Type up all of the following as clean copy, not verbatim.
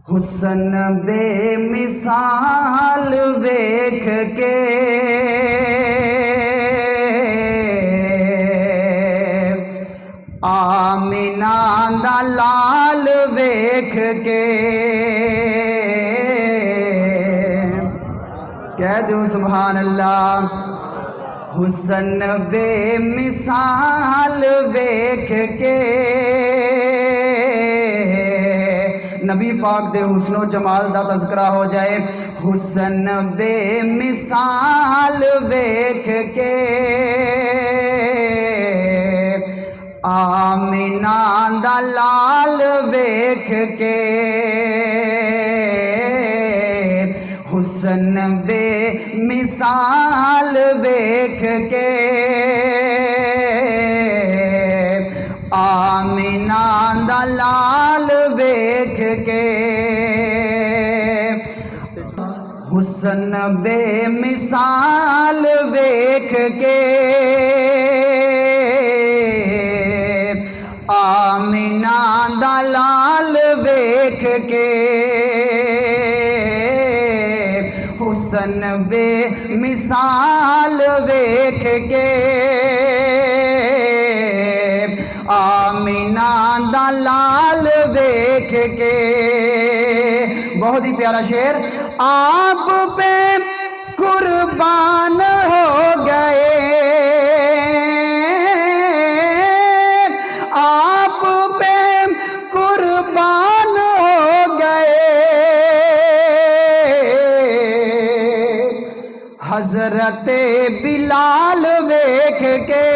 حسن بے مثال ویکھ کے آمینہ دا لال ویکھ کے کہہ دو سبحان اللہ۔ حسن بے مثال ویکھ کے نبی پاک دے حسن و جمال دا تذکرہ ہو جائے۔ حسن بے مثال ویکھ کے آمینہ دا لال ویکھ کے حسن بے مثال ویکھ کے آمینہ دا لال ویکھ کے حسن بے مثال ویکھ کے آمینہ دا لال ویکھ کے حسن بے مثال ویکھ کے آمینہ دا لال ویکھ کے۔ بہت ہی پیارا شعر۔ آپ پہ قربان ہو گئے آپ پہ قربان ہو گئے حضرت بلال ویکھ کے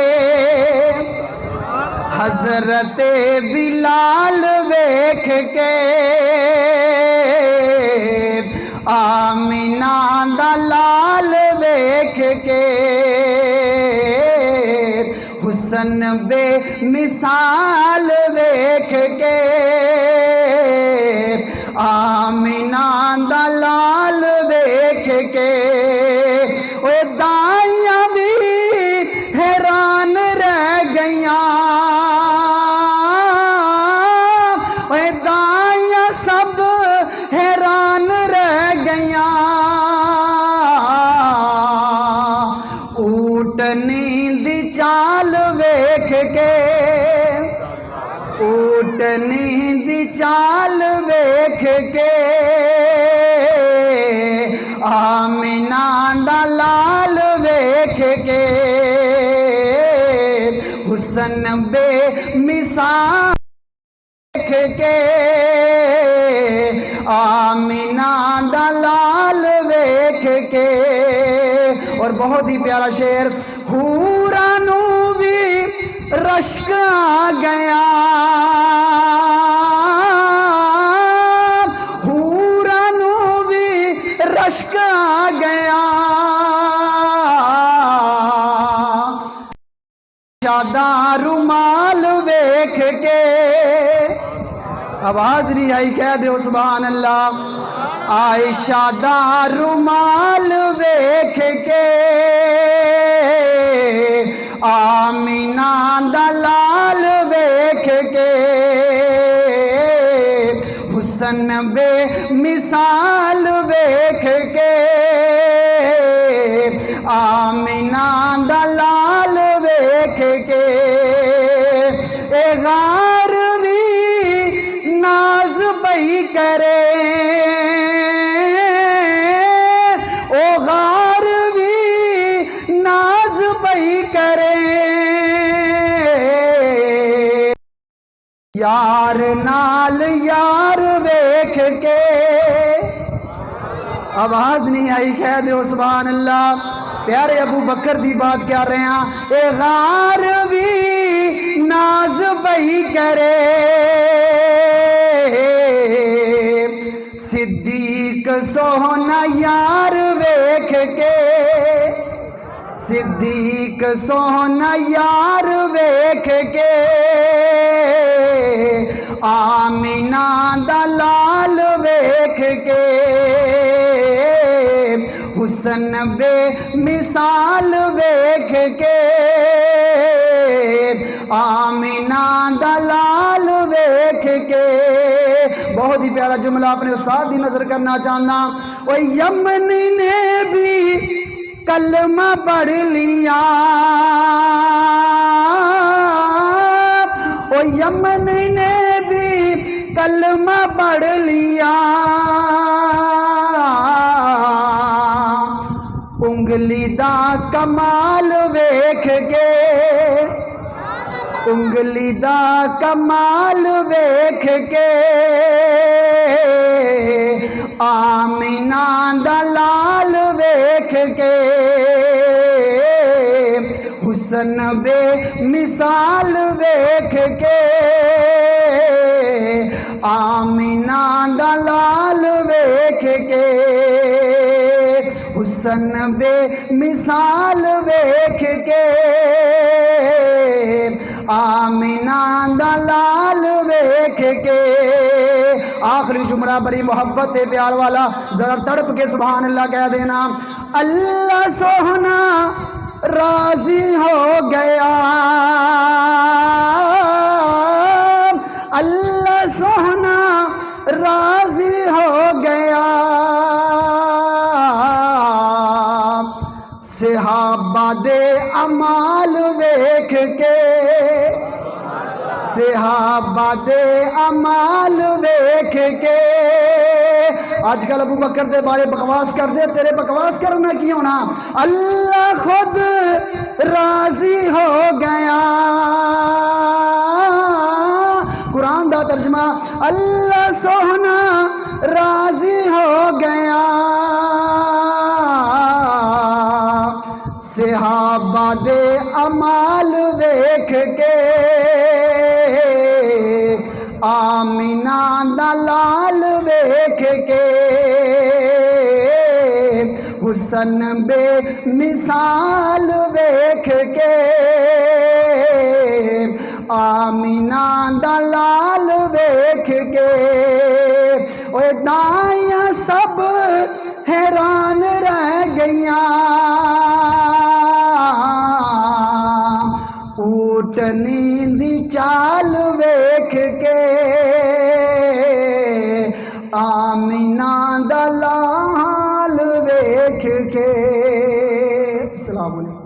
حضرت بلال ویکھ کے آمینہ دا لال ویکھ کے حسن بے مثال ویکھ کے آمینہ دا لال ویکھ کے اوے دائیاں بھی حیران رہ گئیاں اوے دائیاں سب حیران رہ گئیاں اونٹنی دی چال ویکھ کے اونٹنی دی چال ویکھ کے آمینہ دا لال ویکھ کے حسن بے مثال ویکھ کے آمینہ دا لال ویکھ کے۔ اور بہت ہی پیارا شعر۔ حوراں نوں بھی رشک آ گیا حوراں نوں بھی رشک آ گیا شادہ رومال ویکھ کے آواز نہیں آئی کہہ دو سبحان اللہ۔ عائشہ دا رومال ویکھ کے آمینہ دا لال ویکھ کے حسن بے مثال ویکھ کے آمینہ دا لال ویکھ کے اے غار بھی ناز بھئی کرے او غار بھی ناز بھئی کرے یار نال یار ویکھ کے آواز نہیں آئی کہہ دو سبحان اللہ۔ پیارے ابو بکر دی بات کر رہے ہیں۔ اے غار بھی ناز بھئی کرے صدیق سوہنا یار ویکھ کے صدیق سوہنا یار ویکھ کے آمینہ دا لال ویکھ کے حسن بے مثال ویکھ کے آمینہ دا لال ویکھ کے بہت ہی پیارا پیارا جملہ اپنے استاد دی نظر کرنا چاہنا. وہ یمن نے بھی کلمہ پڑھ لیا، وہ یمن نے بھی کلمہ پڑھ لیا، انگلی دا کمال ویکھ کے، انگلی دا کمال ویکھ کے، آمینہ دا لال ویکھ کے، حسن بے مثال ویکھ کے، آمینہ دا لال ویکھ کے، حسن بے مثال ویکھ کے، آمینہ دا لال ویکھ کے. آخری جملہ بڑی محبت ہے پیار والا، ذرا تڑپ کے سبحان اللہ کہہ دینا. اللہ سوہنا راضی ہو گیا، اللہ سوہنا راضی ہو گیا، صحابہ دے امال ویکھ کے، صحابہ دے امال ویکھ کے. آج کل ابو بکر دے بارے بکواس کر دے، تیرے بکواس کرنا کی ہونا. اللہ خود راضی ہو گیا، قرآن دا ترجمہ، اللہ سوہنا راضی ہو گیا، صحابہ دے امال ویکھ کے، آمینہ دا لال ویکھ کے، حسن بے مثال ویکھ کے، آمینہ دا لال ویکھ کے. اوے دائیاں سب حیران رہ گئیاں، اونٹنی دی چال ویکھ کے، آمینہ دا لال ویکھ کے. السلام علیکم.